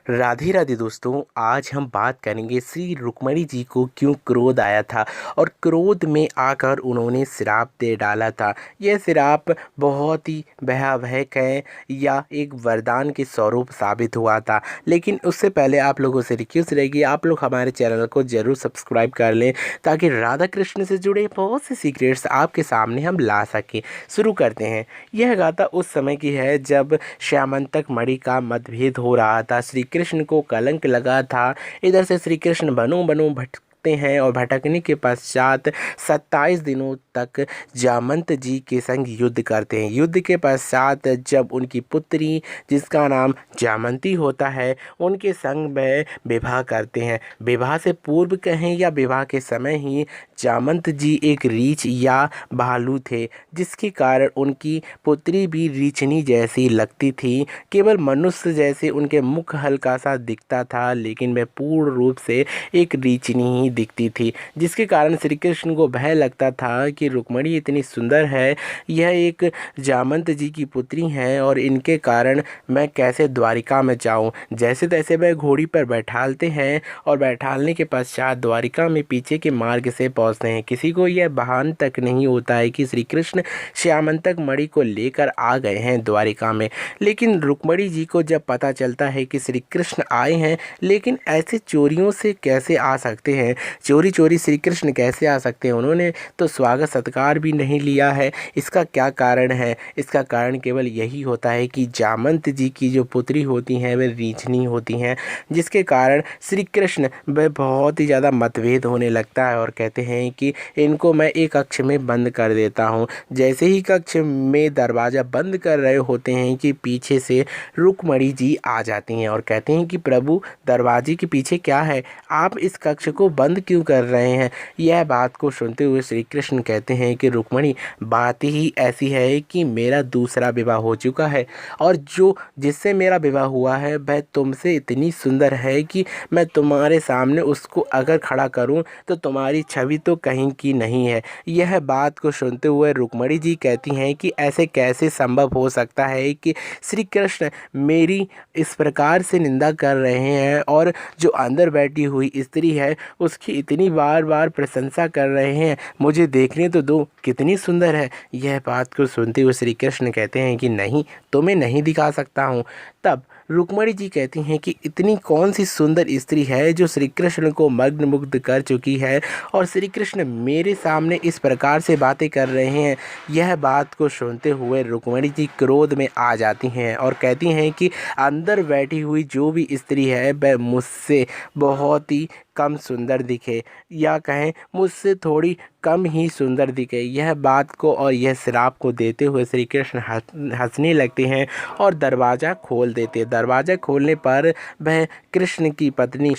राधे राधे दोस्तों, आज हम बात करेंगे श्री रुक्मणी जी को क्यों क्रोध आया था और क्रोध में आकर उन्होंने श्राप दे डाला था। यह श्राप बहुत ही भयावह है या एक वरदान के स्वरूप साबित हुआ था। लेकिन उससे पहले आप लोगों से रिक्वेस्ट रहेगी, आप लोग हमारे चैनल को जरूर सब्सक्राइब कर लें ताकि राधा कृष्ण से जुड़े बहुत से सीक्रेट्स आपके सामने हम ला सकें। शुरू करते हैं। यह गाथा उस समय की है जब श्यामंतक मणि का मतभेद हो रहा था। श्री कृष्ण को कलंक लगा था। इधर से श्री कृष्ण बनों बनों भटकते हैं और भटकने के पश्चात 27 दिनों तक जामंत जी के संग युद्ध करते हैं। युद्ध के पश्चात जब उनकी पुत्री जिसका नाम जामंती होता है उनके संग वह विवाह करते हैं। विवाह से पूर्व कहें या विवाह के समय ही जामंत जी एक रीछ या भालू थे, जिसके कारण उनकी पुत्री भी रीछनी जैसी लगती थी। केवल मनुष्य जैसे उनके मुख हल्का सा दिखता था, लेकिन वह पूर्ण रूप से एक रीछनी ही दिखती थी, जिसके कारण श्री कृष्ण को भय लगता था कि रुक्मणी इतनी सुंदर है, यह एक जामंत जी की पुत्री हैं और इनके कारण मैं कैसे द्वारिका में जाऊं। जैसे तैसे वह घोड़ी पर बैठालते हैं और बैठालने के पश्चात द्वारिका में पीछे के मार्ग से पहुंचते हैं। किसी को यह भान तक नहीं होता है कि श्री कृष्ण श्यामंतक मणि को लेकर आ गए हैं द्वारिका में। लेकिन रुक्मणी जी को जब पता चलता है कि श्री कृष्ण आए हैं, लेकिन ऐसे चोरियों से कैसे आ सकते हैं, चोरी चोरी श्री कृष्ण कैसे आ सकते हैं, उन्होंने तो स्वागत सत्कार भी नहीं लिया है। इसका क्या कारण है? इसका कारण केवल यही होता है कि जामंत जी की जो पुत्री होती हैं वे रीछनी होती हैं, जिसके कारण श्री कृष्ण वह बहुत ही ज़्यादा मतभेद होने लगता है और कहते हैं कि इनको मैं एक कक्ष में बंद कर देता हूँ। जैसे ही कक्ष में दरवाज़ा बंद कर रहे होते हैं कि पीछे से रुक्मणी जी आ जाती हैं और कहते हैं कि प्रभु, दरवाजे के पीछे क्या है, आप इस कक्ष को बंद क्यों कर रहे हैं। यह बात को सुनते हुए श्री कृष्ण कहते हैं कि रुक्मणी, बात ही ऐसी है कि मेरा दूसरा विवाह हो चुका है और जो जिससे मेरा विवाह हुआ है वह तुमसे इतनी सुंदर है कि मैं तुम्हारे सामने उसको अगर खड़ा करूं तो तुम्हारी छवि तो कहीं की नहीं है। यह बात को सुनते हुए रुक्मणी जी कहती हैं कि ऐसे कैसे संभव हो सकता है कि श्री कृष्ण मेरी इस प्रकार से निंदा कर रहे हैं और जो अंदर बैठी हुई स्त्री है उसकी इतनी बार बार प्रशंसा कर रहे हैं, मुझे देखने तो दो कितनी सुंदर है। यह बात को सुनते हुए श्री कृष्ण कहते हैं कि नहीं, तुम्हें नहीं दिखा सकता हूँ। तब रुक्मणी जी कहती हैं कि इतनी कौन सी सुंदर स्त्री है जो श्री कृष्ण को मग्न मुग्ध कर चुकी है और श्री कृष्ण मेरे सामने इस प्रकार से बातें कर रहे हैं। यह बात को सुनते हुए रुक्मणी जी क्रोध में आ जाती हैं और कहती हैं कि अंदर बैठी हुई जो भी स्त्री है वह मुझसे बहुत ही कम सुंदर दिखे या कहें मुझसे थोड़ी कम ही सुंदर दिखे। यह बात को और यह श्राप को देते हुए श्री कृष्ण हंसने लगते हैं और दरवाज़ा खोल देते। दरवाज़ा खोलने पर वह कृष्ण की पत्नी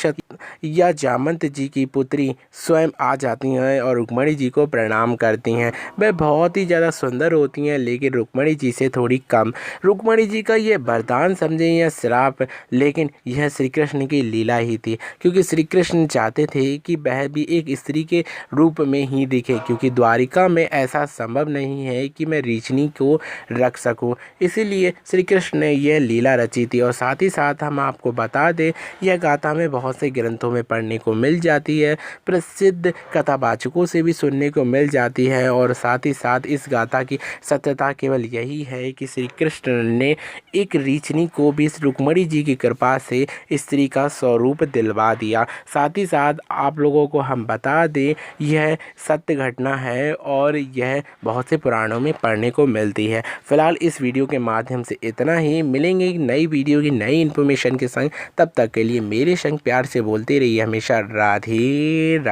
या जामंत जी की पुत्री स्वयं आ जाती हैं और रुक्मणी जी को प्रणाम करती हैं। वह बहुत ही ज़्यादा सुंदर होती हैं, लेकिन रुक्मणी जी से थोड़ी कम। रुक्मणी जी का ये वरदान समझें या श्राप, लेकिन यह श्री कृष्ण की लीला ही थी, क्योंकि श्री कृष्ण चाहते थे कि वह भी एक स्त्री के रूप में ही दिखे, क्योंकि द्वारिका में ऐसा संभव नहीं है कि मैं रीछनी को रख सकूं। इसीलिए श्री कृष्ण ने यह लीला रची थी। और साथ ही साथ हम आपको बता दें, यह गाथा में बहुत से ग्रंथों में पढ़ने को मिल जाती है, प्रसिद्ध कथावाचकों से भी सुनने को मिल जाती है। और साथ ही साथ इस गाथा की सत्यता केवल यही है कि श्री कृष्ण ने एक रीछनी को भी रुक्मणी जी की कृपा से स्त्री का स्वरूप दिलवा दिया। साथ ही साथ आप लोगों को हम बता दें, यह सत्य घटना है और यह बहुत से पुराणों में पढ़ने को मिलती है। फिलहाल इस वीडियो के माध्यम से इतना ही। मिलेंगे एक नई वीडियो की नई इन्फॉर्मेशन के संग। तब तक के लिए मेरे संग प्यार से बोलते रहिए हमेशा राधे राधे।